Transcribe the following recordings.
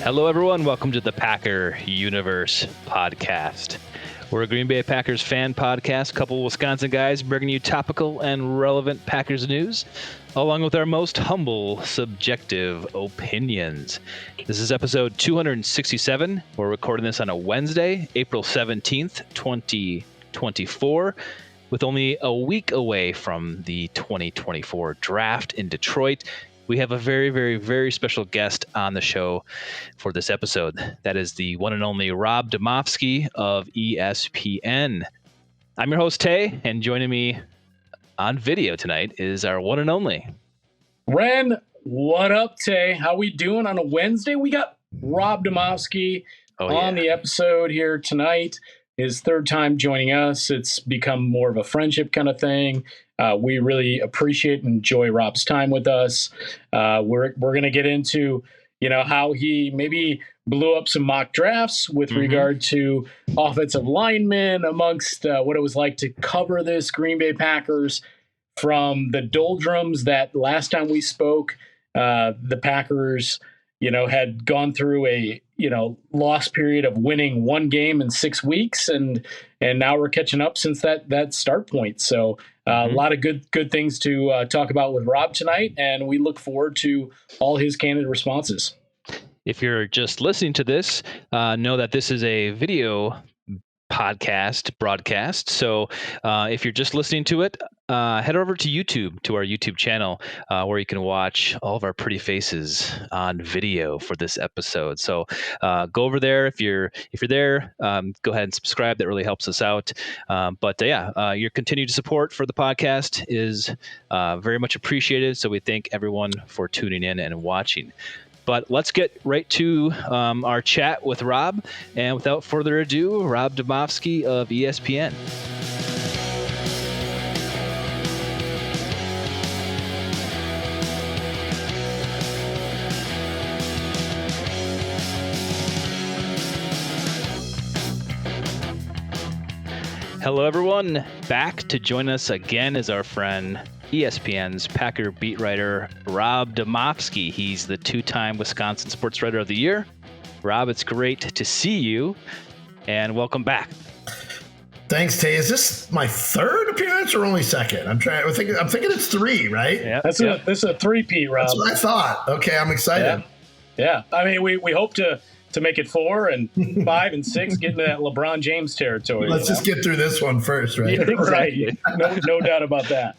Hello, everyone. Welcome to the Packer Universe podcast. We're a Green Bay Packers fan podcast, a couple of Wisconsin guys bringing you topical and relevant Packers news, along with our most humble, subjective opinions. This is episode 267. We're recording this on a Wednesday, April 17th, 2024, with only a week away from the 2024 draft in Detroit. We have a very, very, very special guest on the show for this episode. That is the one and only Rob Demovsky of ESPN. I'm your host, Tay, and joining me on video tonight is our one and only Ren. What up, Tay? How we doing on a Wednesday? We got Rob Demovsky on the episode here tonight. His third time joining us. It's become more of a friendship kind of thing. We really appreciate and enjoy Rob's time with us. We're going to get into, how he maybe blew up some mock drafts with regard to offensive linemen amongst what it was like to cover this Green Bay Packers from the doldrums that last time we spoke, the Packers, had gone through a, lost period of winning one game in 6 weeks. And now we're catching up since that start point. So a lot of good things to talk about with Rob tonight. And we look forward to all his candid responses. If you're just listening to this, know that this is a video broadcast. So if you're just listening to it, head over to YouTube, to our YouTube channel, where you can watch all of our pretty faces on video for this episode. So go over there. If you're there, go ahead and subscribe. That really helps us out. Your continued support for the podcast is very much appreciated. So we thank everyone for tuning in and watching. But let's get right to our chat with Rob. And without further ado, Rob Demovsky of ESPN. Hello, everyone. Back to join us again is our friend, ESPN's Packer beat writer, Rob Demovsky. He's the two-time Wisconsin Sports Writer of the Year. Rob, it's great to see you, and welcome back. Thanks, Tay. Is this my third appearance or only second? I'm thinking it's three, right? Yeah, this is a three-peat, Rob. That's what I thought. Okay, I'm excited. Yeah. I mean, we hope to make it 4 and 5 and 6, get into that LeBron James territory. Let's just get through this one first, right? Yeah, right. No doubt about that.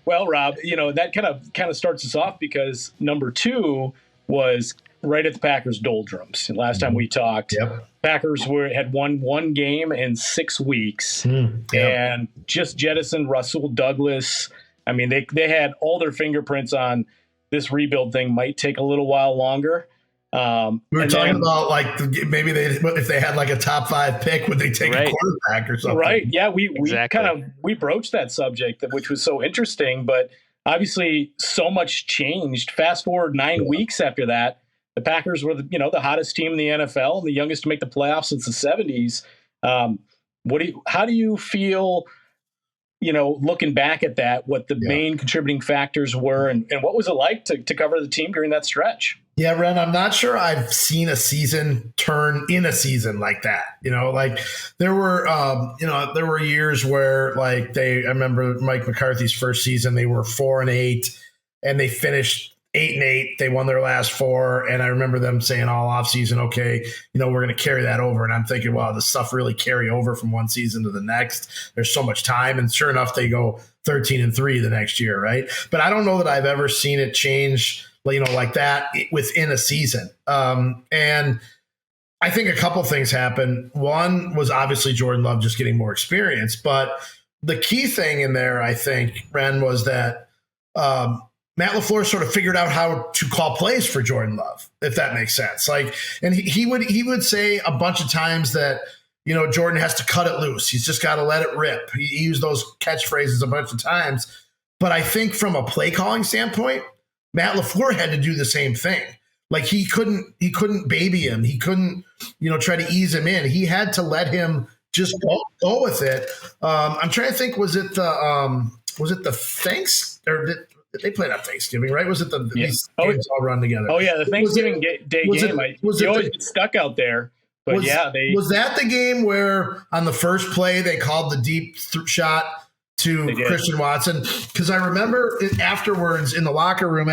Well, Rob, that kind of starts us off because number 2 was right at the Packers' doldrums. Last time we talked, Packers had won one game in 6 weeks and just jettisoned Rasul Douglas. I mean, they had all their fingerprints on this rebuild thing. Might take a little while longer. We were talking about maybe if they had a top 5 pick, would they take a quarterback or something? Right. Yeah. We broached that subject, which was so interesting, but obviously so much changed. Fast forward 9 weeks after that, the Packers were the hottest team in the NFL and the youngest to make the playoffs since the 70s. How do you feel, looking back at that, what the main contributing factors were and what was it like to cover the team during that stretch? Yeah, Ren, I'm not sure I've seen a season turn in a season like that. There were years where I remember Mike McCarthy's first season, they were 4-8 and they finished 8-8. They won their last 4. And I remember them saying all offseason, okay, we're going to carry that over. And I'm thinking, wow, this stuff really carry over from one season to the next. There's so much time. And sure enough, they go 13-3 the next year. Right. But I don't know that I've ever seen it change like that within a season. And I think a couple things happened. One was obviously Jordan Love just getting more experience. But the key thing in there, I think, Ren, was that Matt LaFleur sort of figured out how to call plays for Jordan Love, if that makes sense. And he would say a bunch of times that, Jordan has to cut it loose. He's just got to let it rip. He used those catchphrases a bunch of times. But I think from a play calling standpoint, Matt LaFleur had to do the same thing. He couldn't baby him. He couldn't, try to ease him in. He had to let him just go with it. I'm trying to think, was it the thanks or they played on Thanksgiving, right? Was it these games all run together? Oh yeah, the Thanksgiving Day game. You always get stuck out there. But was that the game where on the first play they called the deep shot to Christian Watson? Because I remember afterwards in the locker room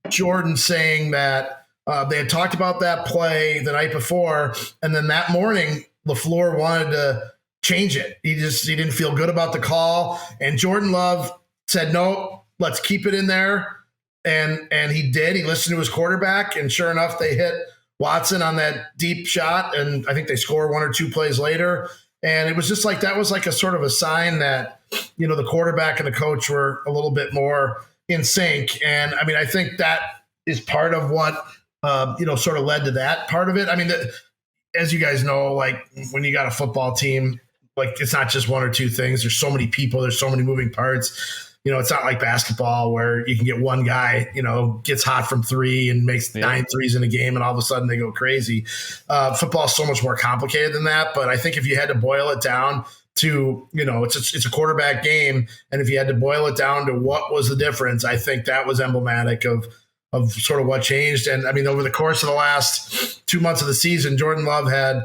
Jordan saying that they had talked about that play the night before, and then that morning LaFleur wanted to change it. He didn't feel good about the call, and Jordan Love said, "No, let's keep it in there." And he did. He listened to his quarterback, and sure enough, they hit Watson on that deep shot, and I think they score one or two plays later. And it was just like that was like a sort of a sign that, the quarterback and the coach were a little bit more in sync. And I mean, I think that is part of what, sort of led to that part of it. I mean, as you guys know, like when you got a football team, like it's not just one or two things. There's so many people, there's so many moving parts. It's not like basketball where you can get one guy, gets hot from three and makes 9 threes in a game and all of a sudden they go crazy. Football is so much more complicated than that. But I think if you had to boil it down to, it's a quarterback game. And if you had to boil it down to what was the difference, I think that was emblematic of sort of what changed. And I mean, over the course of the last 2 months of the season, Jordan Love had,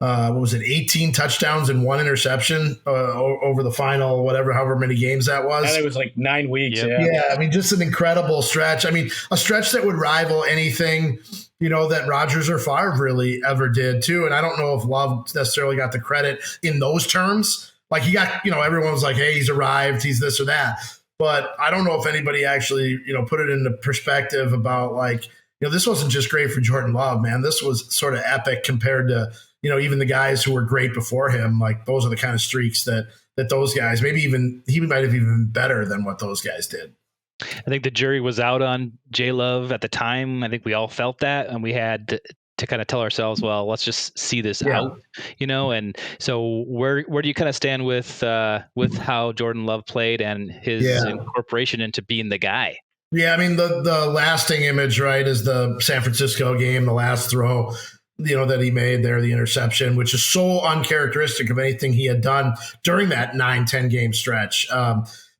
18 touchdowns and 1 interception over the final, however many games that was. And it was like 9 weeks. Yeah. I mean, just an incredible stretch. I mean, a stretch that would rival anything, that Rodgers or Favre really ever did too. And I don't know if Love necessarily got the credit in those terms. Like he got, everyone was like, hey, he's arrived, he's this or that. But I don't know if anybody actually, put it into perspective about like, this wasn't just great for Jordan Love, man. This was sort of epic compared to, even the guys who were great before him. Like those are the kind of streaks that those guys, maybe even he might have even been better than what those guys did. I think the jury was out on J Love at the time. I think we all felt that, and we had to kind of tell ourselves, well, let's just see this out, And so where do you kind of stand with how Jordan Love played and his incorporation into being the guy? Yeah, I mean the lasting image, right, is the San Francisco game, the last throw, that he made there, the interception, which is so uncharacteristic of anything he had done during that 9-10 game stretch.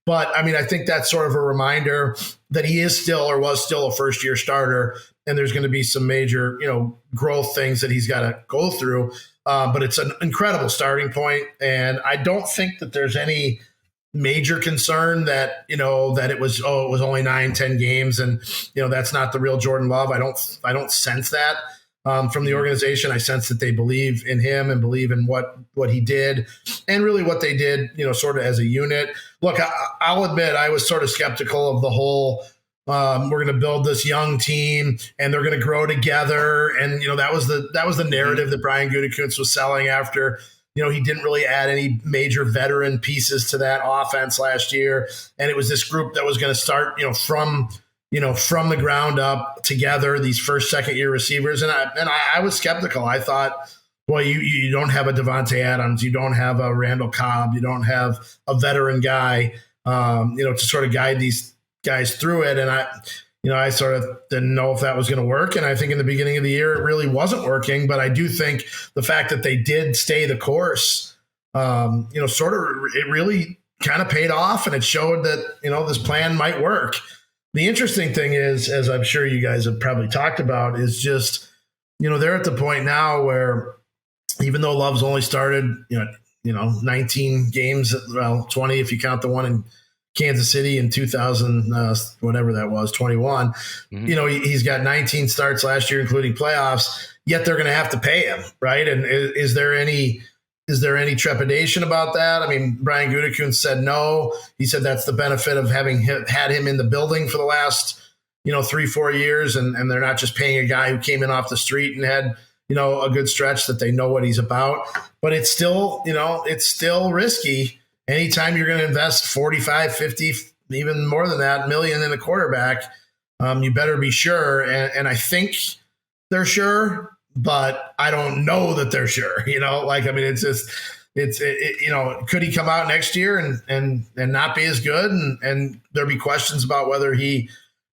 But I mean, I think that's sort of a reminder that he is still or was still a first year starter, and there's going to be some major, growth things that he's got to go through. But it's an incredible starting point, and I don't think that there's any major concern that that it was only 9-10 games and that's not the real Jordan Love. I don't sense that from the organization. I sense that they believe in him and believe in what he did and really what they did sort of as a unit. Look, I'll admit I was sort of skeptical of the whole we're going to build this young team and they're going to grow together, and that was the narrative that Brian Gutekunst was selling after he didn't really add any major veteran pieces to that offense last year. And it was this group that was going to start, from the ground up together, these first, second year receivers. And I was skeptical. I thought, boy, you don't have a Devontae Adams. You don't have a Randall Cobb. You don't have a veteran guy, to sort of guide these guys through it. And I sort of didn't know if that was going to work. And I think in the beginning of the year, it really wasn't working. But I do think the fact that they did stay the course, it really kind of paid off. And it showed that, this plan might work. The interesting thing is, as I'm sure you guys have probably talked about, is just, they're at the point now where even though Love's only started, 19 games, 20 if you count the one in Kansas City in 2000, whatever that was, 21. Mm-hmm. He's got 19 starts last year, including playoffs. Yet they're going to have to pay him, right? And is there any trepidation about that? I mean, Brian Gutekunst said no. He said that's the benefit of having had him in the building for the last 3-4 years, and they're not just paying a guy who came in off the street and had a good stretch, that they know what he's about. But it's still risky. Anytime you're going to invest 45, 50, even more than that, million in a quarterback, you better be sure. And I think they're sure, but I don't know that they're sure. It's just, could he come out next year and not be as good? And there'll be questions about whether he,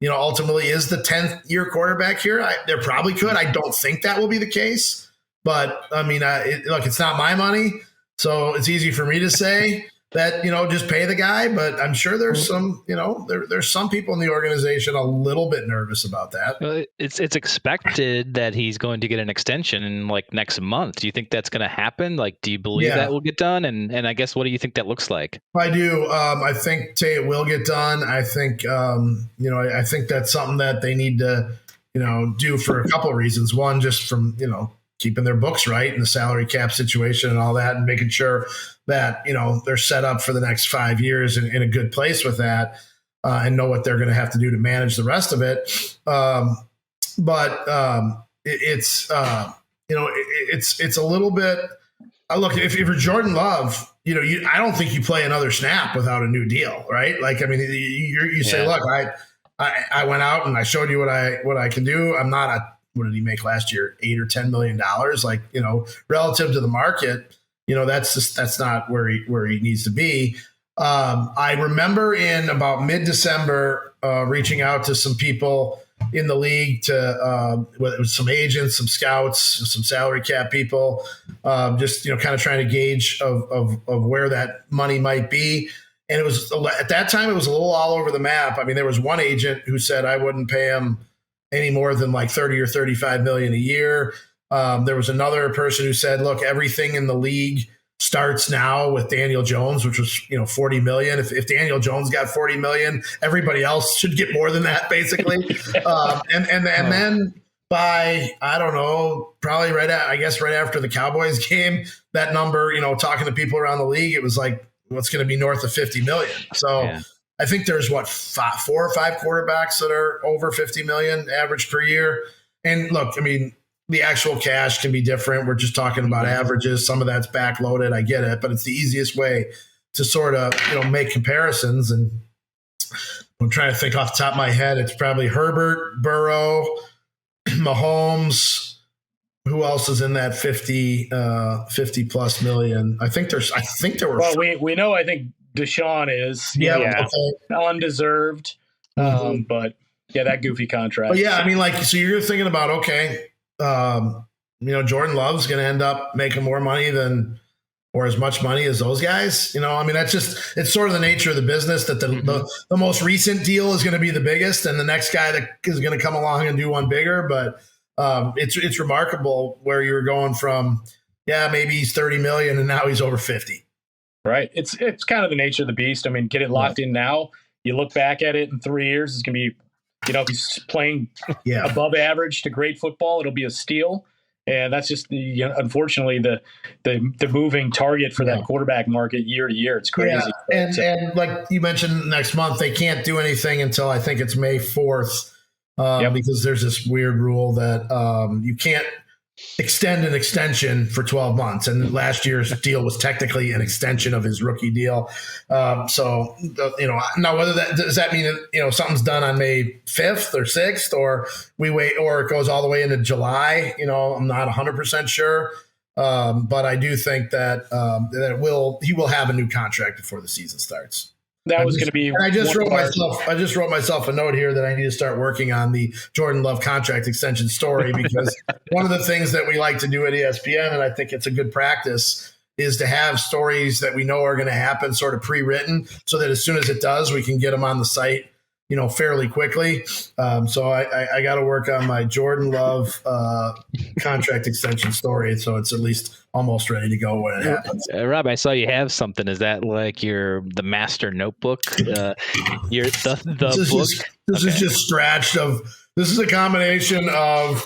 ultimately is the 10th year quarterback here. There probably could. I don't think that will be the case. But I mean, look, it's not my money, so it's easy for me to say. that, just pay the guy. But I'm sure there's some, there's some people in the organization a little bit nervous about that. Well, it's expected that he's going to get an extension in like next month. Do you think that's going to happen? Like, do you believe that will get done? And I guess, what do you think that looks like? I do. I think it will get done. I think, I think that's something that they need to, do for a couple of reasons. One, just from, keeping their books right and the salary cap situation and all that, and making sure that, they're set up for the next 5 years in a good place with that, and know what they're going to have to do to manage the rest of it. It's a little bit, look, if you're Jordan Love, I don't think you play another snap without a new deal, right? Like, I mean, you say, look, I went out and I showed you what I can do. I'm not what did he make last year? $8 or $10 million. Like, relative to the market, that's not where he needs to be. I remember in about mid-December reaching out to some people in the league, to whether it was some agents, some scouts, some salary cap people, just kind of trying to gauge of where that money might be. And it was, at that time, it was a little all over the map. I mean, there was one agent who said I wouldn't pay him any more than like 30 or 35 million a year. There was another person who said, look, everything in the league starts now with Daniel Jones, which was, 40 million. If Daniel Jones got 40 million, everybody else should get more than that, basically. And then by, I don't know, probably right after the Cowboys game, that number, talking to people around the league, it was like, what's going to be north of 50 million. So yeah. I think there's 4 or 5 quarterbacks that are over 50 million average per year. And look, I mean, the actual cash can be different. We're just talking about averages. Some of that's backloaded. I get it, but it's the easiest way to sort of, make comparisons. And I'm trying to think off the top of my head. It's probably Herbert, Burrow, Mahomes. Who else is in that 50 plus million? I think there were. Well, we know, I think Deshaun is undeserved. But yeah, that goofy contract. But yeah, I mean, so you're thinking about, okay, Jordan Love's going to end up making more money or as much money as those guys. I mean, it's sort of the nature of the business that the most recent deal is going to be the biggest, and the next guy that is going to come along and do one bigger. But it's remarkable where you're going from, maybe he's 30 million and now he's over 50. Right. It's kind of the nature of the beast. I mean, get it locked in now. You look back at it in 3 years, it's going to be, if he's playing above average to great football, it'll be a steal. And that's just unfortunately the moving target for that quarterback market year to year. It's crazy. Yeah. And like you mentioned, next month they can't do anything until I think it's May 4th. Because there's this weird rule that you can't extend an extension for 12 months. And last year's deal was technically an extension of his rookie deal. Now whether does that mean that, something's done on May 5th or 6th, or we wait, or it goes all the way into July, I'm not 100% sure. But I do think that he will have a new contract before the season starts. That was going to be. I just wrote myself a note here that I need to start working on the Jordan Love contract extension story, because one of the things that we like to do at ESPN, and I think it's a good practice, is to have stories that we know are going to happen sort of pre-written, so that as soon as it does, we can get them on the site, fairly quickly. So I got to work on my Jordan Love contract extension story, so it's at least almost ready to go when it happens. Rob, I saw you have something. Is that like the master notebook? The book? This is just scratched of. This is a combination of.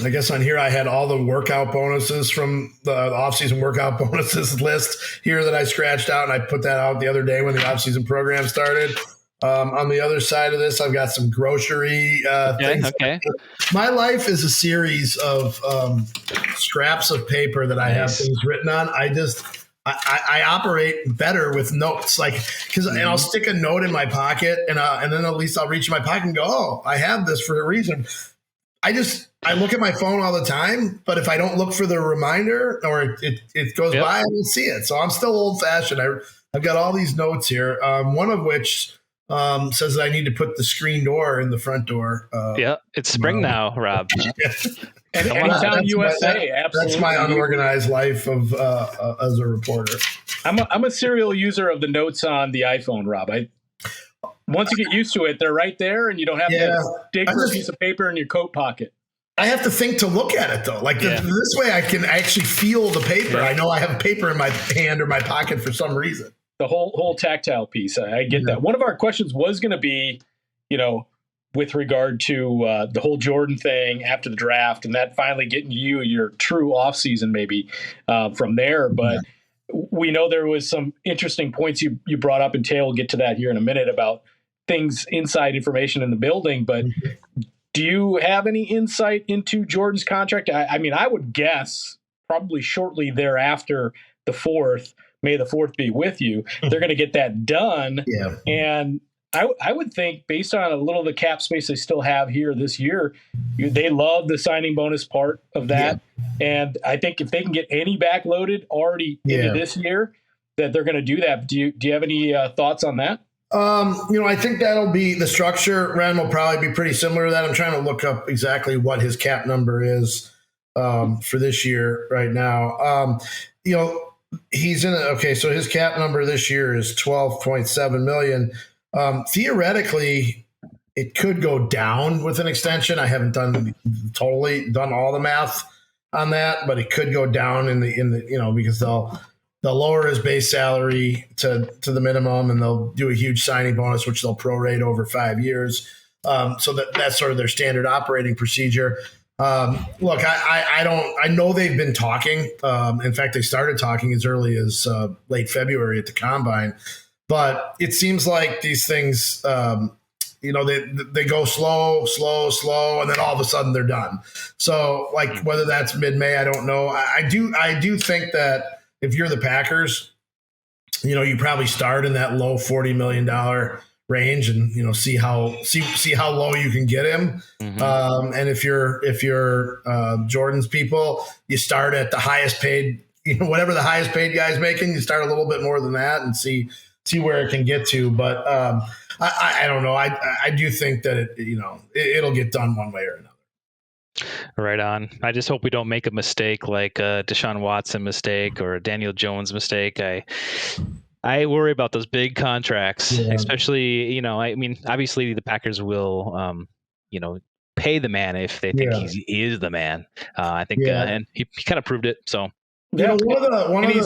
I guess on here I had all the workout bonuses from the offseason workout bonuses list here that I scratched out, and I put that out the other day when the offseason program started. On the other side of this, I've got some grocery things. Okay. My life is a series of scraps of paper that I have things written on. I operate better with notes, because I'll stick a note in my pocket, and then at least I'll reach in my pocket and go, oh, I have this for a reason. I look at my phone all the time, but if I don't look for the reminder or it goes by, I don't see it. So I'm still old fashioned. I've got all these notes here. One of which says that I need to put the screen door in the front door. Yeah, it's spring now, Rob. And Anytown USA, absolutely. That's my unorganized life of as a reporter. I'm a serial user of the notes on the iPhone, Rob. Once you get used to it, they're right there, and you don't have to dig for a piece of paper in your coat pocket. I have to think to look at it, though. Like this way, I can actually feel the paper. Yeah. I know I have paper in my hand or my pocket for some reason. The whole tactile piece. I get that. One of our questions was going to be, with regard to the whole Jordan thing after the draft, and that finally getting you your true offseason maybe from there. But we know there was some interesting points you brought up, and Tay will get to that here in a minute about things, inside information in the building. But do you have any insight into Jordan's contract? I mean, I would guess probably shortly thereafter, the 4th, May the 4th be with you, they're going to get that done. Yeah. And I would think, based on a little of the cap space they still have here this year, they love the signing bonus part of that. Yeah. And I think if they can get any backloaded already into this year, that they're going to do that. Do you have any thoughts on that? I think that'll be the structure. Ren will probably be pretty similar to that. I'm trying to look up exactly what his cap number is for this year right now. He's in so his cap number this year is $12.7 million. Theoretically, it could go down with an extension. I haven't done all the math on that, but it could go down in the because they'll lower his base salary to the minimum, and they'll do a huge signing bonus, which they'll prorate over 5 years. So that's sort of their standard operating procedure. Look, I know they've been talking. In fact, they started talking as early as late February at the Combine. But it seems like these things, they go slow, and then all of a sudden they're done. So, like, whether that's mid-May, I don't know. I do think that if you're the Packers, you probably start in that low $40 million range and see how low you can get him. Mm-hmm. And if you're Jordan's people, you start at the highest paid, whatever the highest paid guy's making, you start a little bit more than that and see where it can get to. But I don't know. I do think that it'll get done one way or another. Right on. I just hope we don't make a mistake like a Deshaun Watson mistake or a Daniel Jones mistake. I worry about those big contracts, especially, obviously the Packers will, pay the man if they think he is the man. I think, and he kind of proved it. So, he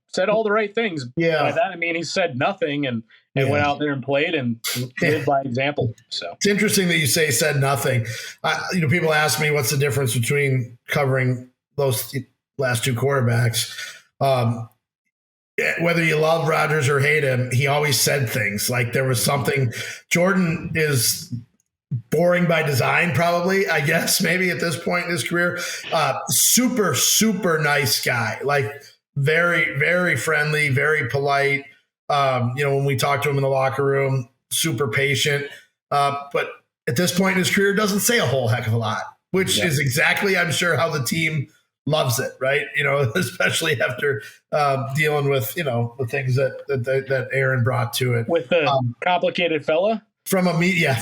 said all the right things. Yeah. By that, I mean, he said nothing and went out there and played and lived by example. So it's interesting that you say said nothing. People ask me what's the difference between covering those last two quarterbacks. Whether you love Rodgers or hate him, he always said things. Like there was something. Jordan is boring by design, probably, I guess, maybe at this point in his career. Super, super nice guy. Like very, very friendly, very polite. When we talk to him in the locker room, super patient. But at this point in his career, doesn't say a whole heck of a lot, which is exactly, I'm sure, how the team loves it, right? Especially after dealing with, the things that Aaron brought to it. With the complicated fella? From a media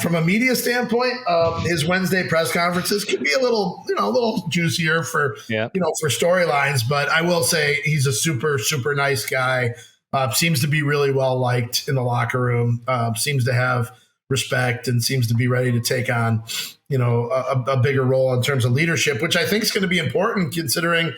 standpoint, his Wednesday press conferences could be a little juicier for storylines. But I will say he's a super, super nice guy. Seems to be really well liked in the locker room. Seems to have respect and seems to be ready to take on, a bigger role in terms of leadership, which I think is going to be important considering,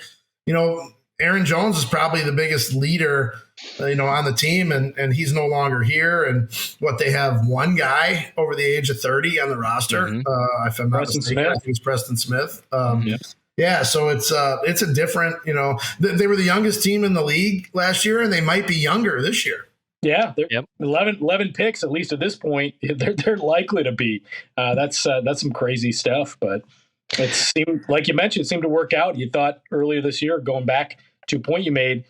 Aaron Jones is probably the biggest leader, on the team, and he's no longer here. And they have one guy over the age of 30 on the roster. Mm-hmm. If I'm not mistaken, I think it's Preston Smith. So it's a different, they were the youngest team in the league last year, and they might be younger this year. Yeah, 11 picks, at least at this point, they're likely to be. That's some crazy stuff, but it seemed, like you mentioned, it seemed to work out. You thought earlier this year, going back to a point you made,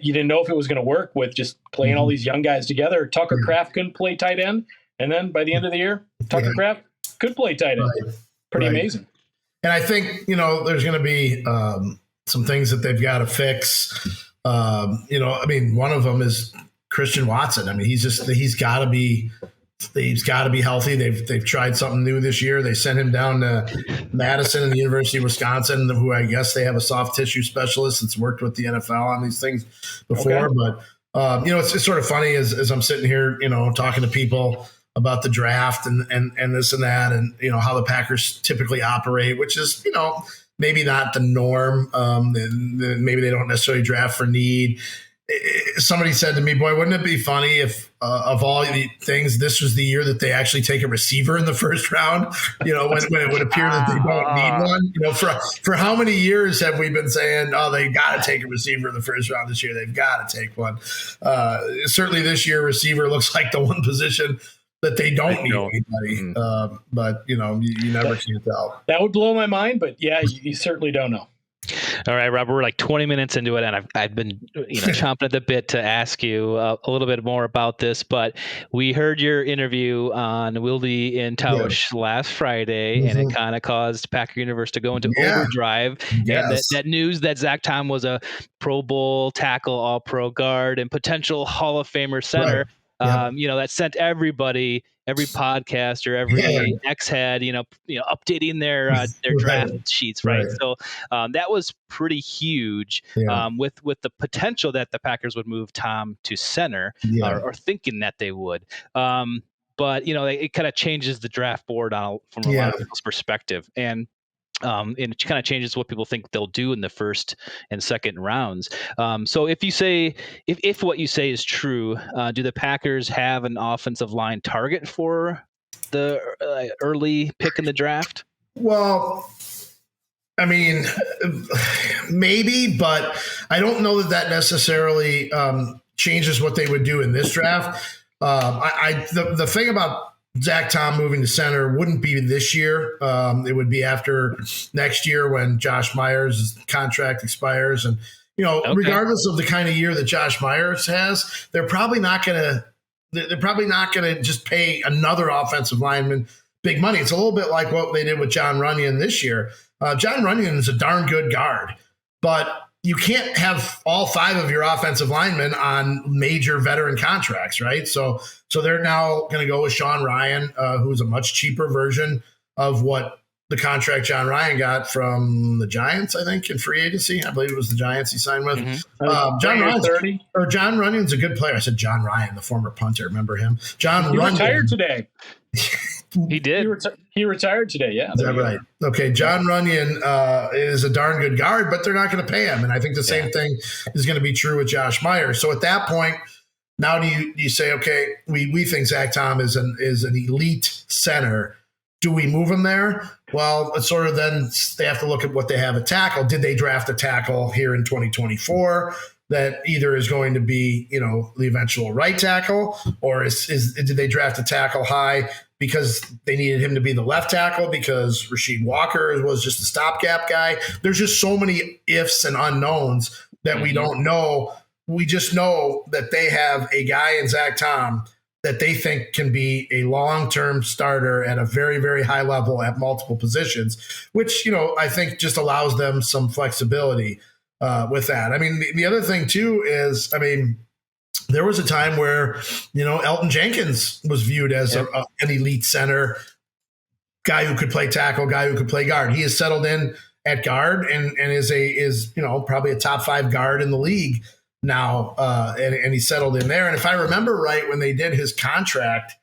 you didn't know if it was going to work with just playing all these young guys together. Tucker Kraft couldn't play tight end, and then by the end of the year, Tucker Kraft could play tight end. Right. Pretty amazing. And I think, there's going to be some things that they've got to fix. One of them is Christian Watson. I mean, he's got to be He's got to be healthy. They've tried something new this year. They sent him down to Madison and the University of Wisconsin, who I guess they have a soft tissue specialist that's worked with the NFL on these things before. Okay. But it's sort of funny as I'm sitting here, talking to people about the draft and this and that, and how the Packers typically operate, which is maybe not the norm. Maybe they don't necessarily draft for need. Somebody said to me, boy, wouldn't it be funny if of all the things, this was the year that they actually take a receiver in the first round, when it would appear that they don't need one. For how many years have we been saying, oh, they got to take a receiver in the first round this year? They've got to take one. Certainly this year, receiver looks like the one position that they don't need anybody. But, you never can tell. That would blow my mind, but yeah, you certainly don't know. All right, Rob, we're like 20 minutes into it, and I've been chomping at the bit to ask you a little bit more about this. But we heard your interview on Wilde and Tausch last Friday, and it kind of caused Packer Universe to go into overdrive. Yes. And that news that Zach Tom was a Pro Bowl tackle, All-Pro guard, and potential Hall of Famer center. Right. That sent everybody, every podcaster, every ex-head, updating their draft sheets, right? So that was pretty huge with the potential that the Packers would move Tom to center or thinking that they would. But, it kind of changes the draft board from a lot of people's perspective. And it kind of changes what people think they'll do in the first and second rounds. So if what you say is true, do the Packers have an offensive line target for the early pick in the draft? Well, I mean, maybe, but I don't know that necessarily changes what they would do in this draft. The thing about Zach Tom moving to center wouldn't be this year. It would be after next year when Josh Myers' contract expires. And, regardless of the kind of year that Josh Myers has, they're probably not going to just pay another offensive lineman big money. It's a little bit like what they did with John Runyon this year. John Runyon is a darn good guard, but you can't have all five of your offensive linemen on major veteran contracts, right? So they're now going to go with Sean Ryan, who's a much cheaper version of what the contract John Ryan got from the Giants, I think, in free agency. I believe it was the Giants he signed with. Mm-hmm. John Runyon's a good player. I said John Ryan, the former punter. Remember him? He retired today. He did. He retired today. Yeah. Is that right? Okay. John Runyon is a darn good guard, but they're not going to pay him. And I think the same thing is going to be true with Josh Myers. So at that point, now do you say, okay, we think Zach Tom is an elite center. Do we move him there? Well, it's sort of then they have to look at what they have at tackle. Did they draft a tackle here in 2024 that either is going to be, the eventual right tackle, or did they draft a tackle high because they needed him to be the left tackle because Rasheed Walker was just a stopgap guy? There's just so many ifs and unknowns that we don't know. We just know that they have a guy in Zach Tom that they think can be a long-term starter at a very, very high level at multiple positions, which, I think just allows them some flexibility with that. I mean, the other thing too is, there was a time where, Elton Jenkins was viewed as an elite center, guy who could play tackle, guy who could play guard. He has settled in at guard and is probably a top 5 guard in the league now, and he settled in there. And if I remember right, when they did his contract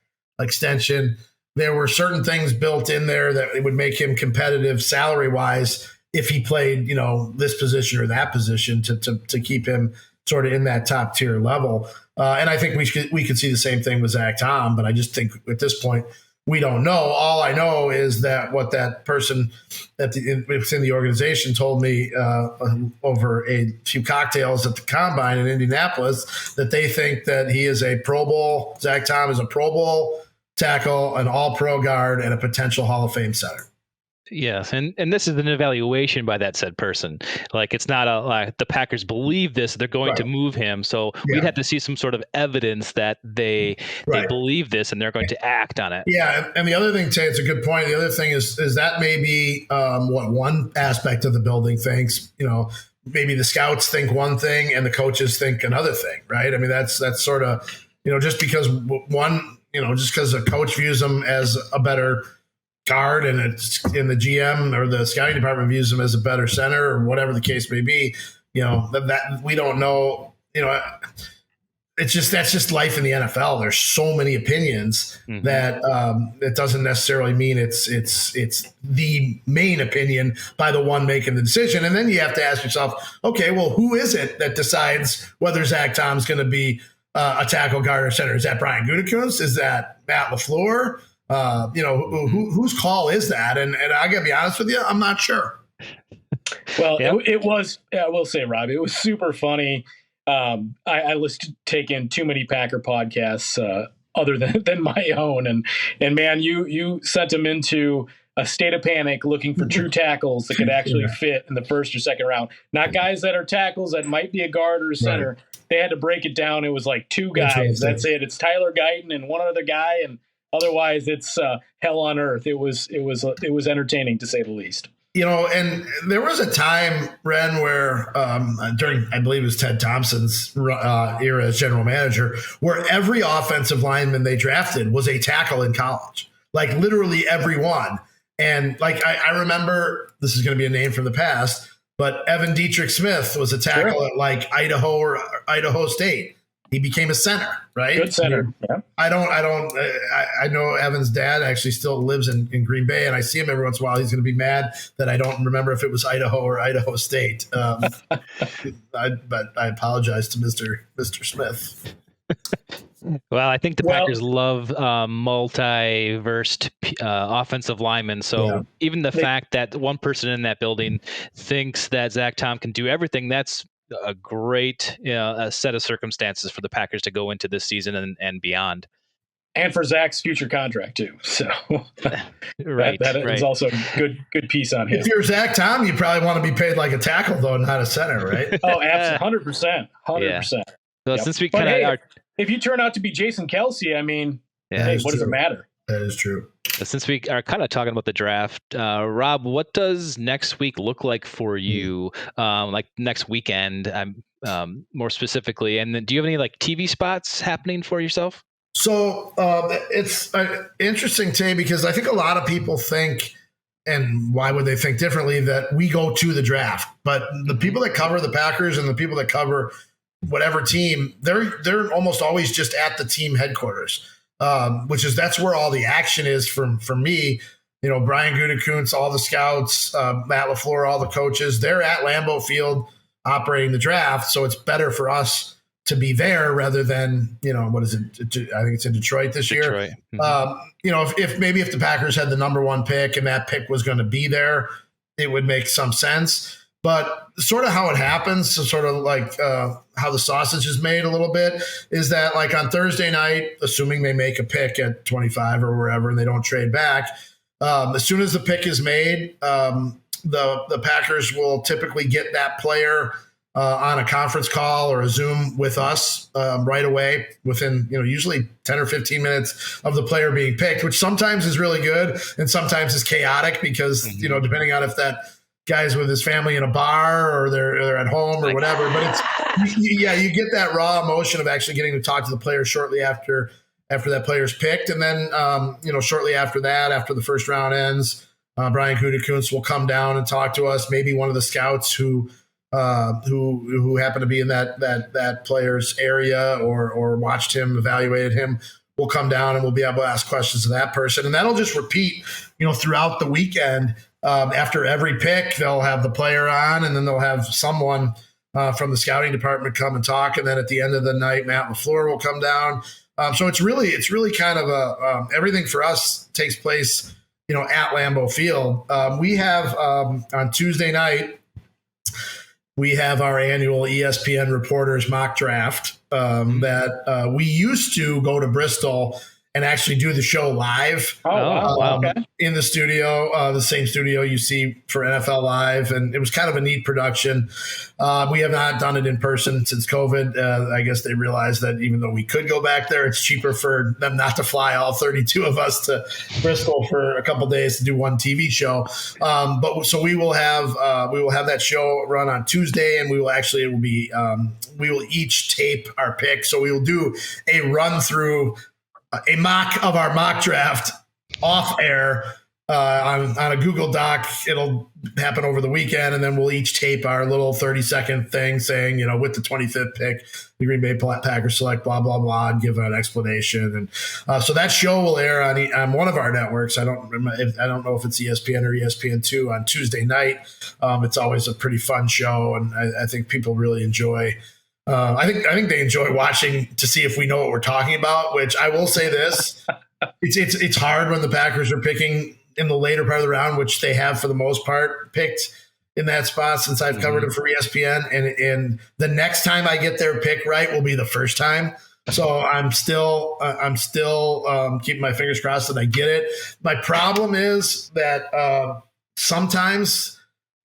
extension, there were certain things built in there that it would make him competitive salary-wise if he played, this position or that position to keep him sort of in that top tier level. And I think we could see the same thing with Zach Tom, but I just think at this point, we don't know. All I know is that what that person within the organization told me over a few cocktails at the Combine in Indianapolis, that they think that he is a Pro Bowl. Zach Tom is a Pro Bowl tackle, an All-Pro guard, and a potential Hall of Fame center. Yes, and this is an evaluation by that said person. Like, it's not like the Packers believe this, they're going to move him. So we'd have to see some sort of evidence that they believe this and they're going to act on it. Yeah, and the other thing, Tay, it's a good point. The other thing is that may be what one aspect of the building thinks. Maybe the scouts think one thing and the coaches think another thing, right? I mean, that's sort of, just because one just because a coach views him as a better guard and the GM or the scouting department views him as a better center or whatever the case may be, that we don't know, that's just life in the NFL. There's so many opinions that it doesn't necessarily mean it's the main opinion by the one making the decision. And then you have to ask yourself, okay, well, who is it that decides whether Zach Tom's going to be a tackle, guard, or center? Is that Brian Gutekunst? Is that Matt LaFleur? Whose call is that? And I got to be honest with you, I'm not sure. Well, it was. I will say, Rob, it was super funny. I take in too many Packer podcasts other than my own, and man, you sent them into a state of panic looking for true tackles that could actually fit in the first or second round, not guys that are tackles that might be a guard or a center. Right. They had to break it down. It was like two guys. That's it. It's Tyler Guyton and one other guy, and otherwise it's hell on earth. It was entertaining to say the least. And there was a time, Ren, where during, I believe it was Ted Thompson's era as general manager, where every offensive lineman they drafted was a tackle in college, like literally everyone. And like, I remember, this is going to be a name from the past, but Evan Dietrich Smith was a tackle at like Idaho or Idaho State. He became a center, right? Good center. Yeah. I know Evan's dad actually still lives in Green Bay, and I see him every once in a while. He's going to be mad that I don't remember if it was Idaho or Idaho State. But I apologize to Mr. Smith. Well, I think the Packers love multi-versed offensive linemen. So even the fact that one person in that building thinks that Zach Tom can do everything, that's a great a set of circumstances for the Packers to go into this season and beyond. And for Zach's future contract too. So right, that is also a good piece on him. If you're Zach Tom, you probably want to be paid like a tackle though, not a center, right? Oh, absolutely. 100%. So since we kind of if you turn out to be Jason Kelsey, I mean, hey, what does it matter? That is true. Since we are kind of talking about the draft, Rob, what does next week look like for you? Like next weekend, more specifically, and then do you have any like TV spots happening for yourself? So it's interesting, Tay, because I think a lot of people think, and why would they think differently, that we go to the draft, but the people that cover the Packers and the people that cover whatever team, they're almost always just at the team headquarters. That's where all the action is for me. Brian Gutekunst, all the scouts, Matt LaFleur, all the coaches, they're at Lambeau Field operating the draft. So it's better for us to be there rather than, what is it? I think it's in Detroit this year. Mm-hmm. If the Packers had the number one pick and that pick was going to be there, it would make some sense. But sort of how it happens, so sort of like how the sausage is made a little bit, is that like on Thursday night, assuming they make a pick at 25 or wherever and they don't trade back, as soon as the pick is made, the Packers will typically get that player on a conference call or a Zoom with us right away within, usually 10 or 15 minutes of the player being picked, which sometimes is really good and sometimes is chaotic because, depending on if that guy's with his family in a bar or they're at home or whatever. But you get that raw emotion of actually getting to talk to the player shortly after that player's picked. And then, shortly after that, after the first round ends, Brian Gutekunst will come down and talk to us. Maybe one of the scouts who happen to be in that player's area or watched him, evaluated him, will come down and we'll be able to ask questions to that person. And that'll just repeat, throughout the weekend. After every pick, they'll have the player on, and then they'll have someone from the scouting department come and talk. And then at the end of the night, Matt LaFleur will come down. So it's really kind of everything for us takes place, at Lambeau Field. We have on Tuesday night, we have our annual ESPN Reporters mock draft that we used to go to Bristol and actually do the show live in the studio, the same studio you see for NFL Live. And it was kind of a neat production. We have not done it in person since COVID. I guess they realized that even though we could go back there, it's cheaper for them not to fly all 32 of us to Bristol for a couple of days to do one TV show. So we will have that show run on Tuesday, and we will each tape our pick. So we will do a run through a mock of our mock draft off air on a Google Doc. It'll happen over the weekend, and then we'll each tape our little 30-second thing saying, with the 25th pick, the Green Bay Packers select blah, blah, blah, and give an explanation. And so that show will air on one of our networks. I don't know if it's ESPN or ESPN2 on Tuesday night. It's always a pretty fun show, and I think people really enjoy. I think they enjoy watching to see if we know what we're talking about. Which I will say this: it's hard when the Packers are picking in the later part of the round, which they have for the most part picked in that spot since I've covered it for ESPN. And the next time I get their pick right will be the first time. So I'm still keeping my fingers crossed that I get it. My problem is that sometimes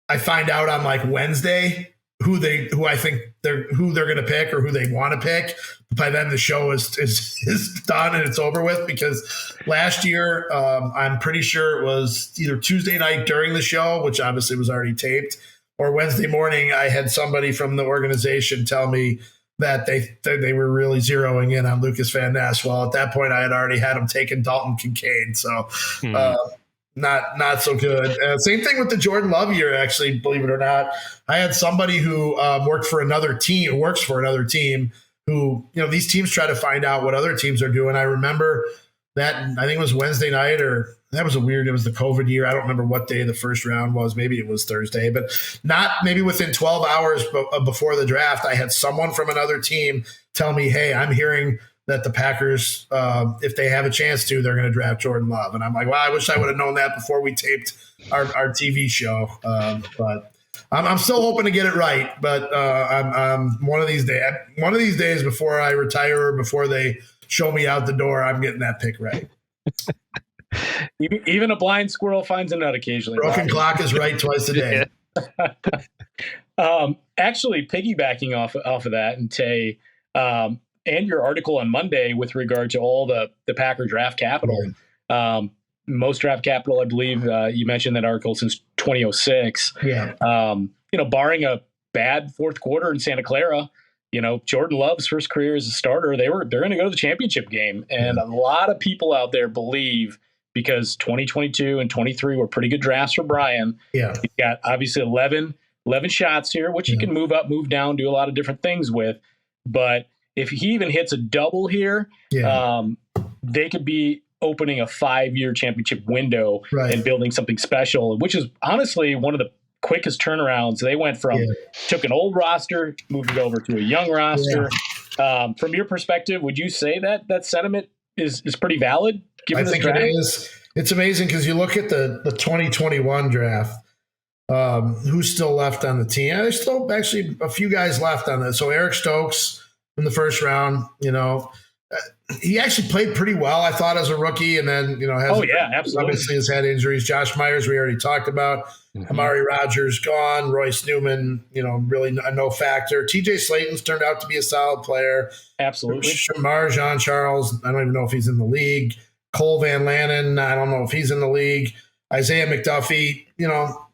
I find out on like Wednesday who they're going to pick or who they want to pick. By then the show is done and it's over with, because last year I'm pretty sure it was either Tuesday night during the show, which obviously was already taped, or Wednesday morning I had somebody from the organization tell me that they were really zeroing in on Lucas Van Ness. Well, at that point I had already had him taking Dalton Kincaid. So not so good. Same thing with the Jordan Love year, actually, believe it or not. I had somebody who works for another team, who, these teams try to find out what other teams are doing. I remember that, I think it was Wednesday night, or it was the COVID year. I don't remember what day the first round was. Maybe it was Thursday, but maybe within 12 hours before the draft, I had someone from another team tell me, hey, I'm hearing that the Packers, if they have a chance to, they're going to draft Jordan Love. And I'm like, well, I wish I would have known that before we taped our TV show. But I'm still hoping to get it right. But I'm one of these days before I retire or before they show me out the door, I'm getting that pick right. Even a blind squirrel finds a nut occasionally. Broken clock is right twice a day. Actually, piggybacking off of that, and Tay, and your article on Monday with regard to all the Packer draft capital, most draft capital, I believe you mentioned that article since 2006. Yeah. Barring a bad fourth quarter in Santa Clara, Jordan Love's first career as a starter, they're going to go to the championship game. And a lot of people out there believe, because 2022 and 23 were pretty good drafts for Brian. Yeah. He's got obviously 11 shots here, which he can move up, move down, do a lot of different things with. But if he even hits a double here, they could be opening a 5-year championship window and building something special, which is honestly one of the quickest turnarounds. They went from took an old roster, moved it over to a young roster. From your perspective, would you say that sentiment is pretty valid? I think it is. It's amazing because you look at the 2021 draft. Who's still left on the team? There's still actually a few guys left on that. So Eric Stokes in the first round, he actually played pretty well, I thought, as a rookie, and then absolutely, obviously has had injuries. Josh Myers, we already talked about. Amari Rodgers gone. Royce Newman, really a no factor. TJ Slayton's turned out to be a solid player. Absolutely. Shamar Jean-Charles, I don't even know if he's in the league. Cole Van Lanen, I don't know if he's in the league. Isaiah McDuffie,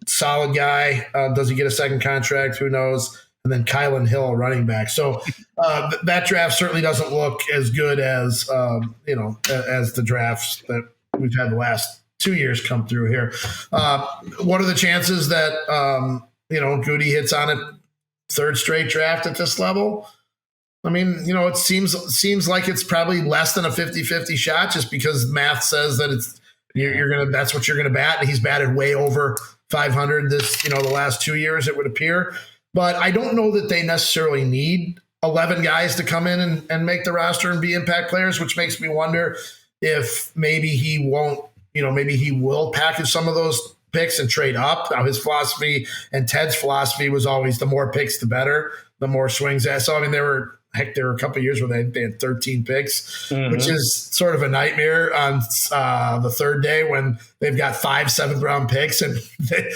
solid guy. Does he get a second contract? Who knows? And then Kylan Hill, running back. So that draft certainly doesn't look as good as as the drafts that we've had the last 2 years come through here. What are the chances that Goody hits on a third straight draft at this level? I mean, it seems like it's probably less than a 50-50 shot, just because math says that that's what you're gonna bat. And he's batted way over 500 the last 2 years, it would appear. But I don't know that they necessarily need 11 guys to come in and make the roster and be impact players, which makes me wonder if maybe he won't, maybe he will package some of those picks and trade up. Now, his philosophy and Ted's philosophy was always the more picks, the better, the more swings. So, I mean, there were a couple of years where they had 13 picks, which is sort of a nightmare on the third day when they've got 5 7th-round picks. And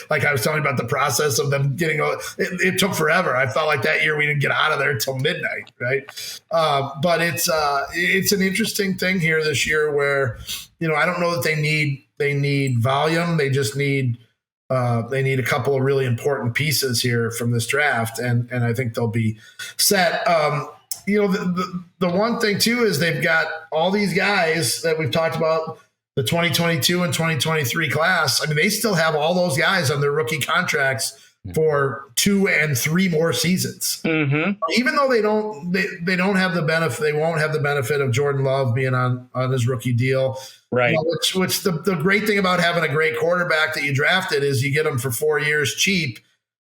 like I was telling you about the process of them getting it took forever. I felt like that year we didn't get out of there until midnight, right? But it's an interesting thing here this year where, I don't know that they need volume. They just need a couple of really important pieces here from this draft, and I think they'll be set. the one thing too is they've got all these guys that we've talked about, the 2022 and 2023 class. I mean, they still have all those guys on their rookie contracts for 2 and 3 more seasons. Mm-hmm. Even though they don't have the benefit, they won't have the benefit of Jordan Love being on his rookie deal. Right. Which the great thing about having a great quarterback that you drafted is you get him for 4 years cheap.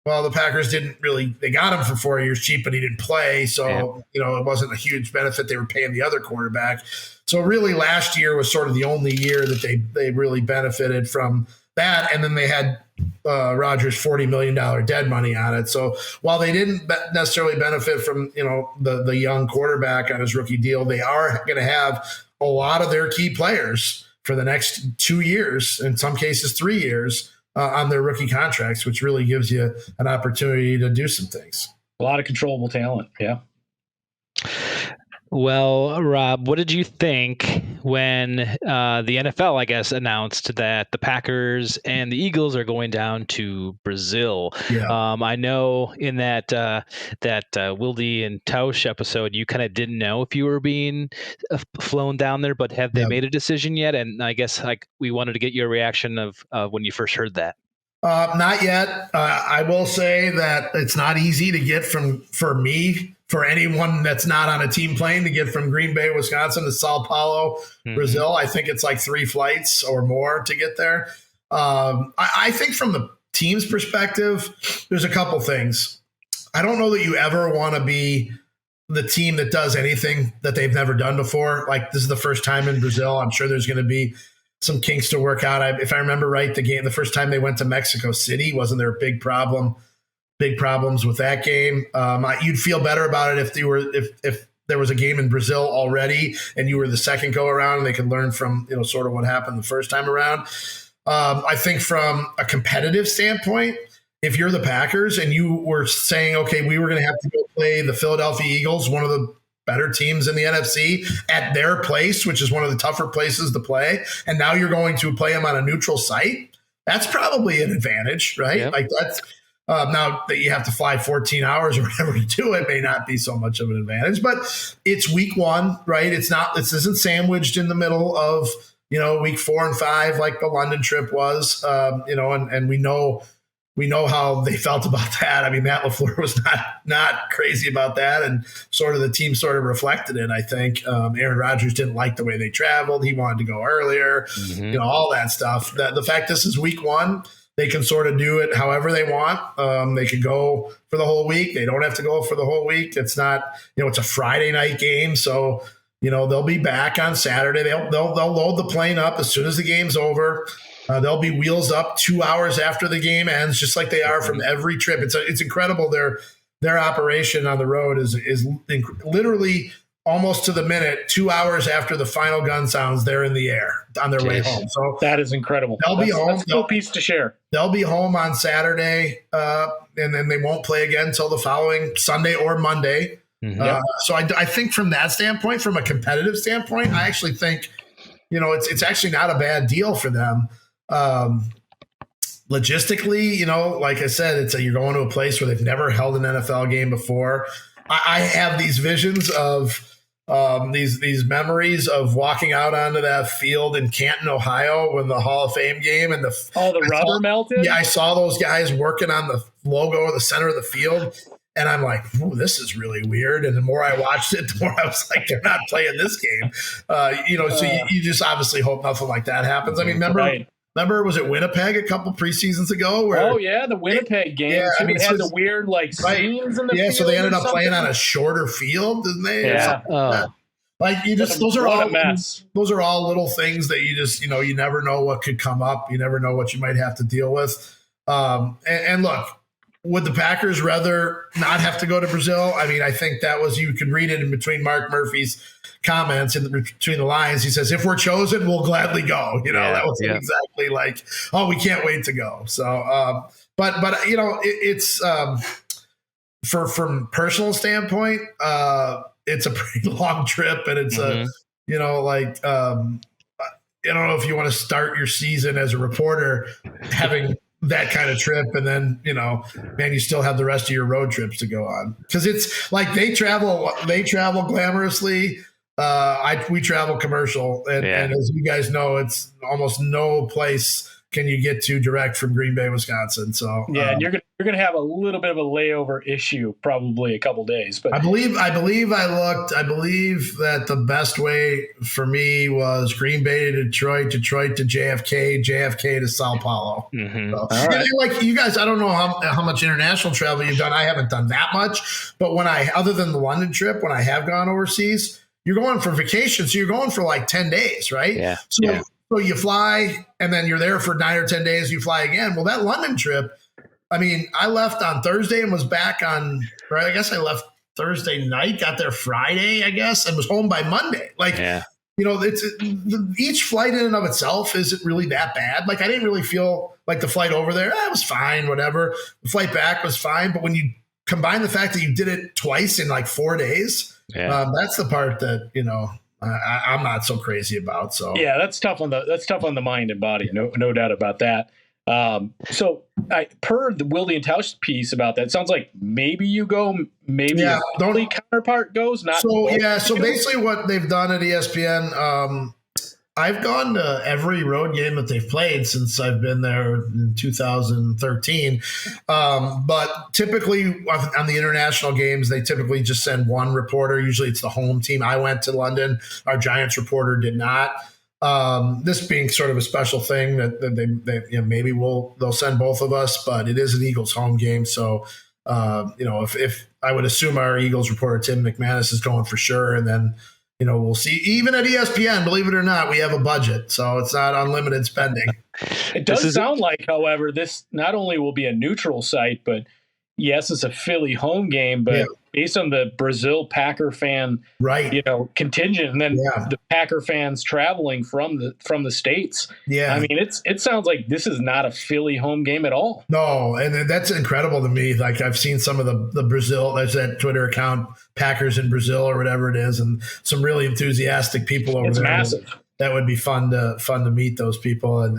Well, the Packers they got him for 4 years cheap, but he didn't play. So, it wasn't a huge benefit. They were paying the other quarterback. So really last year was sort of the only year that they really benefited from that. And then they had Rodgers' $40 million dead money on it. So while they didn't necessarily benefit from, the young quarterback on his rookie deal, they are going to have a lot of their key players for the next 2 years, in some cases 3 years, on their rookie contracts, which really gives you an opportunity to do some things. A lot of controllable talent. Yeah. Well, Rob, what did you think when the NFL, I guess, announced that the Packers and the Eagles are going down to Brazil? Yeah. I know in that Wilde and Tausch episode, you kind of didn't know if you were being flown down there, but have they made a decision yet? And I guess we wanted to get your reaction of when you first heard that. Not yet. I will say that it's not easy to get for anyone that's not on a team plane to get from Green Bay, Wisconsin to Sao Paulo, Brazil. I think it's like 3 flights or more to get there. I think from the team's perspective, there's a couple things. I don't know that you ever want to be the team that does anything that they've never done before. Like, this is the first time in Brazil. I'm sure there's going to be some kinks to work out. If I remember right, the first time they went to Mexico City, wasn't there a big problems with that game? You'd feel better about it if there was a game in Brazil already and you were the second go around and they could learn from, sort of what happened the first time around. I think from a competitive standpoint, if you're the Packers and you were saying, okay, we were going to have to go play the Philadelphia Eagles, one of the better teams in the NFC, at their place, which is one of the tougher places to play, and now you're going to play them on a neutral site, that's probably an advantage, right? Yep. Like, that's now that you have to fly 14 hours or whatever to do it, may not be so much of an advantage, but it's week 1, right? This isn't sandwiched in the middle of, week 4 and 5, like the London trip was, and we know how they felt about that. I mean, Matt LaFleur was not crazy about that, and sort of the team sort of reflected it, I think. Aaron Rodgers didn't like the way they traveled. He wanted to go earlier, all that stuff. The fact this is week 1, they can sort of do it however they want. They could go for the whole week. They don't have to go for the whole week. It's not, it's a Friday night game, so they'll be back on Saturday. They'll load the plane up as soon as the game's over. They'll be wheels up 2 hours after the game ends, just like they are from every trip. It's incredible. Their operation on the road is literally almost to the minute. 2 hours after the final gun sounds, they're in the air on their way home. So that is incredible. They'll be home. That's a cool piece to share. They'll be home on Saturday, and then they won't play again until the following Sunday or Monday. So I think from that standpoint, from a competitive standpoint, I actually think it's actually not a bad deal for them. Logistically, like I said, you're going to a place where they've never held an NFL game before. I have these visions of these memories of walking out onto that field in Canton, Ohio, when the Hall of Fame game and the rubber melted. Yeah, I saw those guys working on the logo in the center of the field. And I'm like, this is really weird. And the more I watched it, the more I was like, they're not playing this game. So you just obviously hope nothing like that happens. I mean, remember, was it Winnipeg a couple preseasons ago? The Winnipeg game. Yeah, it had the weird scenes in the field. So they ended up playing on a shorter field, didn't they? Yeah. Those are all little things that you just, you never know what could come up. You never know what you might have to deal with. And look, would the Packers rather not have to go to Brazil? I mean, I think you could read it in between Mark Murphy's comments in between the lines. He says, if we're chosen, we'll gladly go. That was exactly like, we can't wait to go. So, but it's from personal standpoint, it's a pretty long trip, and it's I don't know if you want to start your season as a reporter having that kind of trip, and then man, you still have the rest of your road trips to go on, because it's like they travel glamorously. We travel commercial, and as you guys know, it's almost no place can you get to direct from Green Bay, Wisconsin. So and you're gonna have a little bit of a layover issue, probably a couple days. But I believe I looked. I believe that the best way for me was Green Bay to Detroit, Detroit to JFK, JFK to Sao Paulo. Mm-hmm. So, like you guys, I don't know how much international travel you've done. I haven't done that much, but other than the London trip, when I have gone overseas, you're going for vacation, so you're going for like 10 days, right? Yeah. So you fly, and then you're there for 9 or 10 days. You fly again. Well, that London trip, I mean, I left on Thursday and was back on. Or I guess I left Thursday night, got there Friday, I guess, and was home by Monday. Like, it's each flight in and of itself isn't really that bad. Like, I didn't really feel like the flight over there. It was fine, whatever. The flight back was fine, but when you combine the fact that you did it twice in like 4 days, that's the part that I'm not so crazy about. So that's tough on the mind and body. No doubt about that. So per the Wilde and Tausch piece about that, it sounds like maybe you go, maybe a counterpart goes. So basically what they've done at ESPN, I've gone to every road game that they've played since I've been there in 2013. But typically on the international games, they typically just send one reporter. Usually it's the home team. I went to London. Our Giants reporter did not. This being sort of a special thing that they maybe they'll send both of us, but it is an Eagles home game. So, if I would assume our Eagles reporter, Tim McManus, is going for sure. And then, we'll see. Even at ESPN, believe it or not, we have a budget, so it's not unlimited spending. It does sound like, however, this not only will be a neutral site, but yes, it's a Philly home game, but based on the Brazil Packer fan, contingent, and then the Packer fans traveling from the States. Yeah. I mean, it sounds like this is not a Philly home game at all. No, and that's incredible to me. Like, I've seen some of the Brazil, there's that Twitter account, Packers in Brazil or whatever it is, and some really enthusiastic people over there. It's massive. That would be fun to meet those people. And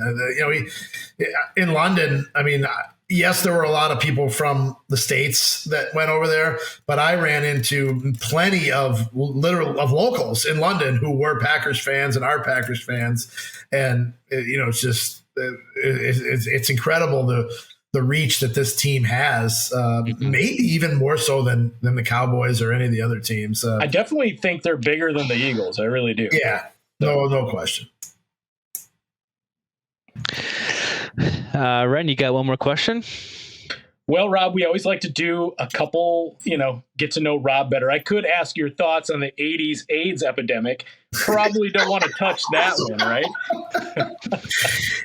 in London, I mean, yes, there were a lot of people from the States that went over there, but I ran into plenty of locals in London who were Packers fans and are Packers fans. And, it's just, it's incredible the reach that this team has, maybe even more so than the Cowboys or any of the other teams. I definitely think they're bigger than the Eagles. I really do. Yeah, no question. Ren, you got one more question? Well, Rob, we always like to do a couple, get to know Rob better. I could ask your thoughts on the 80s AIDS epidemic. Probably don't want to touch that one, right?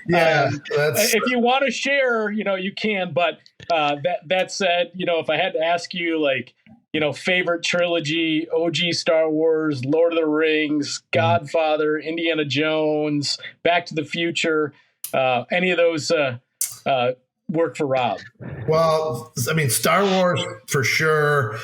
If you want to share, you can. But that said, if I had to ask you, favorite trilogy, OG Star Wars, Lord of the Rings, Godfather, Indiana Jones, Back to the Future, any of those work for Rob? Well, I mean, Star Wars for sure,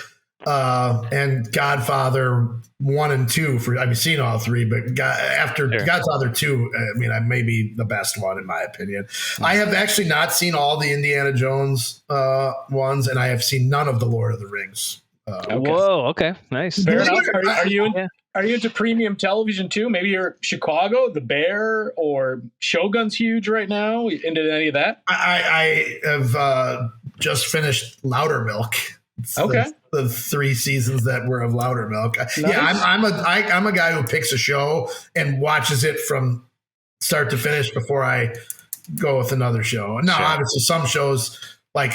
and Godfather 1 and 2. I've seen all three, but Godfather 2, I mean, maybe the best one in my opinion. I have actually not seen all the Indiana Jones ones, and I have seen none of the Lord of the Rings. Whoa, okay, nice. Fair enough. Are you into premium television too? Maybe you're Chicago, The Bear, or Shogun's huge right now. Into any of that? I have just finished Loudermilk. Okay. The 3 seasons that were of Loudermilk. Nice. Yeah, I'm a guy who picks a show and watches it from start to finish before I go with another show. Now, obviously, some shows like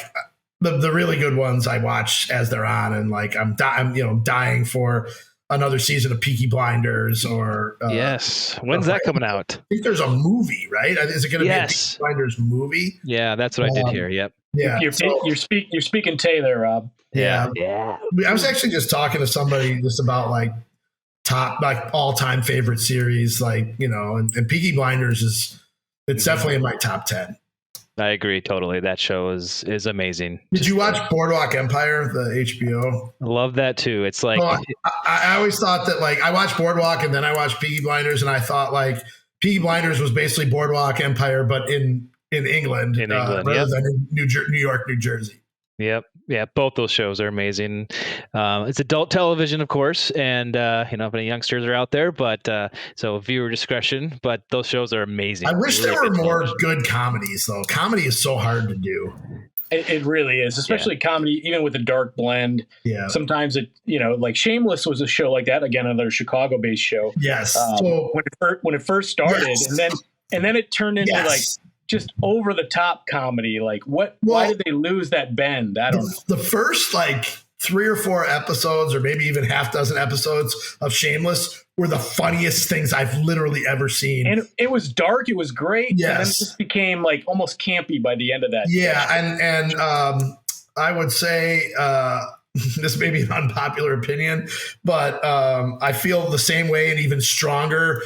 the really good ones I watch as they're on, and I'm dying for another season of Peaky Blinders or yes. When's that coming out? I think there's a movie, right? Is it going to be a Peaky Blinders movie? Yeah, that's what I did hear. Yep. Yeah. You're speaking Tay there, Rob. Yeah. I was actually just talking to somebody just about top all-time favorite series, and Peaky Blinders it's definitely in my top 10. I agree totally. That show is amazing. Did you watch Boardwalk Empire, the HBO? I love that too. It's like I always thought that I watched Boardwalk and then I watched Peaky Blinders, and I thought Peaky Blinders was basically Boardwalk Empire, but in in England, rather than in New York, New Jersey. Yep. Yeah. Both those shows are amazing. It's adult television, of course, and if any youngsters are out there, but so viewer discretion. But those shows are amazing. I wish there were more good comedies, though. Comedy is so hard to do. It really is, especially comedy, even with a dark blend. Yeah. Sometimes like Shameless was a show like that. Again, another Chicago-based show. Yes. So when it first started, and then it turned into like just over the top comedy. Like why did they lose that bend? I don't know. The first like 3 or 4 episodes, or maybe even half dozen episodes of Shameless, were the funniest things I've literally ever seen. And it was dark. It was great. Yes. And then it just became like almost campy by the end of that. Yeah. And I would say, this may be an unpopular opinion, but I feel the same way and even stronger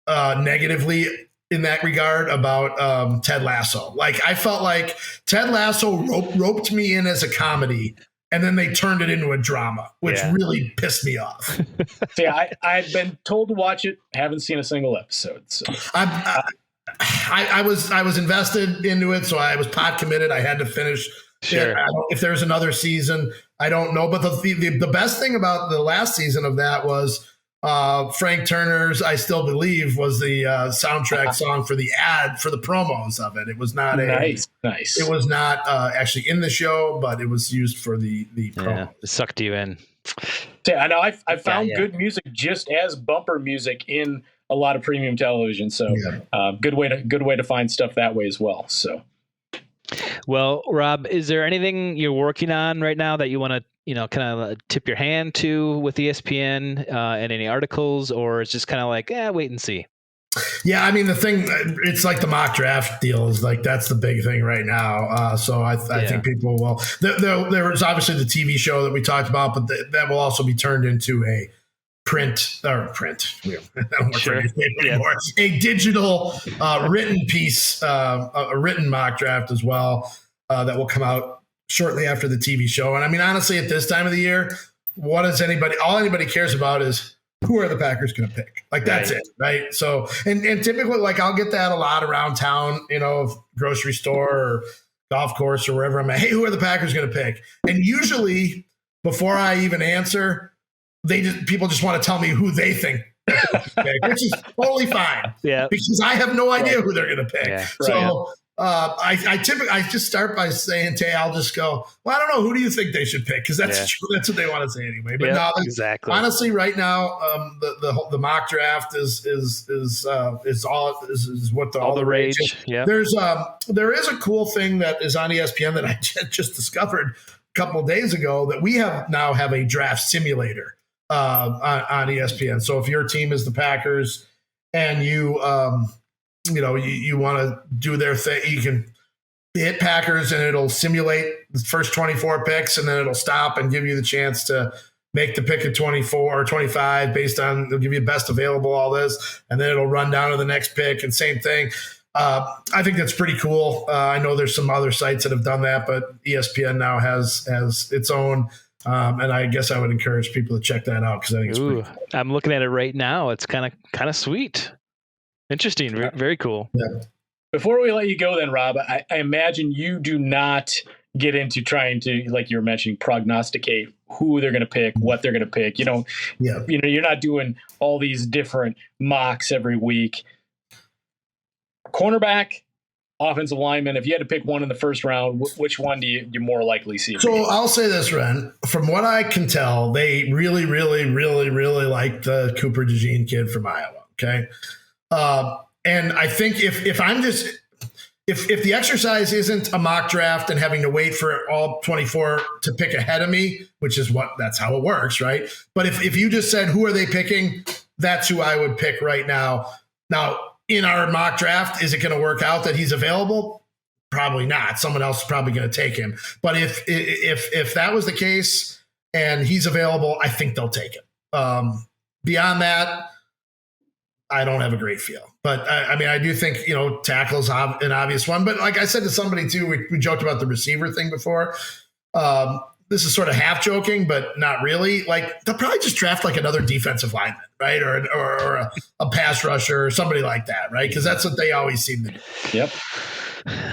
negatively in that regard about Ted Lasso. Like, I felt like Ted Lasso roped me in as a comedy, and then they turned it into a drama, which really pissed me off. I've been told to watch it. Haven't seen a single episode. So. I was invested into it, so I was pot committed. I had to finish. Sure. If there's another season, I don't know. But the best thing about the last season of that was Frank Turner's "I Still Believe" was the soundtrack song for the ad for the promos of it. It was not nice. It was not actually in the show, but it was used for the promo. It sucked you in. Yeah, I know. I found good music just as bumper music in a lot of premium television. So good way to find stuff that way as well. So. Well, Rob, is there anything you're working on right now that you want to, kind of tip your hand to with ESPN and any articles, or it's just kind of like, wait and see? Yeah, I mean, the thing, it's like the mock draft deal is like, that's the big thing right now. So I think people will, there was obviously the TV show that we talked about, but that will also be turned into a print. I don't Sure. anymore. A digital written piece, a written mock draft as well that will come out shortly after the TV show. And I mean, honestly, at this time of the year, all anybody cares about is who are the Packers going to pick? Like, that's it, right? So, and typically, like, I'll get that a lot around town, grocery store or golf course or wherever I'm at. Hey, who are the Packers going to pick? And usually, before I even answer, people just want to tell me who they think, which is totally fine. Yeah, because I have no idea who they're going to pick. Yeah. So I just start by saying, Tay, I'll just go, well, I don't know. Who do you think they should pick? Because that's what they want to say anyway. But no, exactly. Honestly, right now, the mock draft is all the rage. Yeah. There is a cool thing that is on ESPN that I just discovered a couple of days ago, that we now have a draft simulator on ESPN. So if your team is the Packers and you want to do their thing, you can hit Packers and it'll simulate the first 24 picks, and then it'll stop and give you the chance to make the pick at 24 or 25 based on, they'll give you best available, all this, and then it'll run down to the next pick, and same thing. I think that's pretty cool. I know there's some other sites that have done that, but ESPN now has its own. And I guess I would encourage people to check that out, because I think it's pretty cool. I'm looking at it right now. It's kind of sweet. Interesting. Very cool. Yeah. Before we let you go then, Rob, I imagine you do not get into trying to, like you were mentioning, prognosticate who they're going to pick, what they're going to pick. You're not doing all these different mocks every week. Cornerback, offensive lineman, if you had to pick one in the first round, which one do you more likely see? So I'll say this, Ren. From what I can tell, they really, really, really, really like the Cooper DeJean kid from Iowa. Okay. And I think if the exercise isn't a mock draft and having to wait for all 24 to pick ahead of me, which is that's how it works, right? But if you just said, who are they picking? That's who I would pick right now. Now, in our mock draft, is it going to work out that he's available? Probably not. Someone else is probably going to take him. But if that was the case and he's available, I think they'll take him. Beyond that, I don't have a great feel. But I mean, I do think, tackle's an obvious one. But like I said to somebody too, we joked about the receiver thing before. This is sort of half joking, but not really. Like, they'll probably just draft like another defensive lineman, right? Or a pass rusher or somebody like that, right? Because that's what they always seem to do. Yep.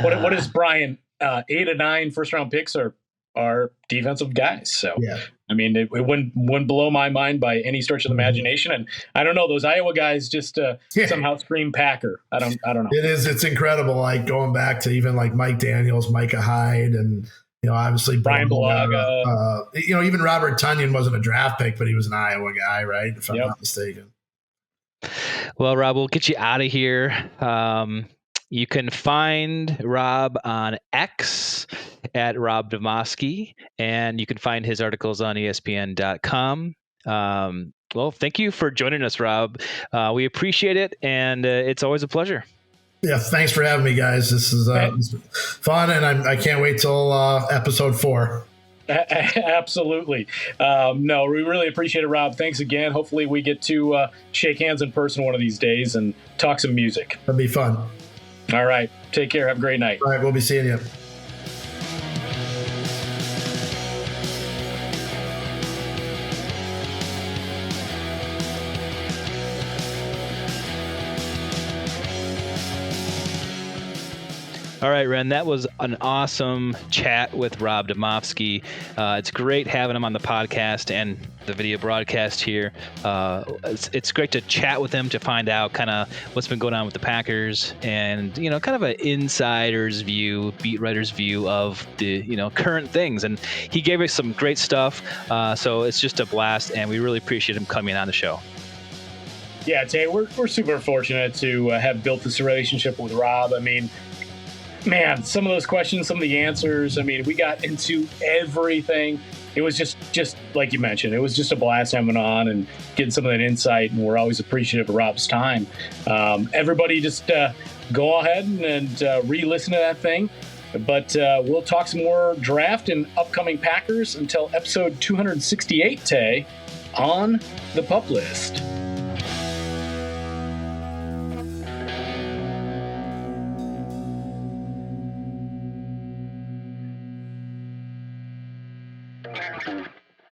What is Brian? 8 of 9 first-round picks are defensive guys. So, yeah. I mean, it wouldn't blow my mind by any stretch of the imagination. And I don't know, those Iowa guys just somehow scream Packer. I don't know. It's incredible. Like going back to even like Mike Daniels, Micah Hyde, and obviously Brian Bulaga. Even Robert Tonyan wasn't a draft pick, but he was an Iowa guy, right? If I'm not mistaken. Well, Rob, we'll get you out of here. You can find Rob on X at Rob Demovsky, and you can find his articles on ESPN.com. Well, thank you for joining us, Rob. We appreciate it, and it's always a pleasure. Yeah, thanks for having me, guys. This is fun, and I can't wait till episode 4. Absolutely. No, we really appreciate it, Rob. Thanks again. Hopefully we get to shake hands in person one of these days and talk some music. That'd be fun. All right. Take care. Have a great night. All right. We'll be seeing you. All right, Ren, that was an awesome chat with Rob Demovsky. It's great having him on the podcast and the video broadcast here. It's great to chat with him to find out kind of what's been going on with the Packers and, kind of an insider's view, beat writer's view of the, current things. And he gave us some great stuff. So it's just a blast, and we really appreciate him coming on the show. Yeah, Tay, we're super fortunate to have built this relationship with Rob. I mean, man, some of those questions, some of the answers, I mean, we got into everything. It was just like you mentioned, it was just a blast having on and getting some of that insight, and we're always appreciative of Rob's time. Everybody just go ahead and re-listen to that thing. But we'll talk some more draft and upcoming Packers until episode 268, Tay, on the PuP List. Thank you.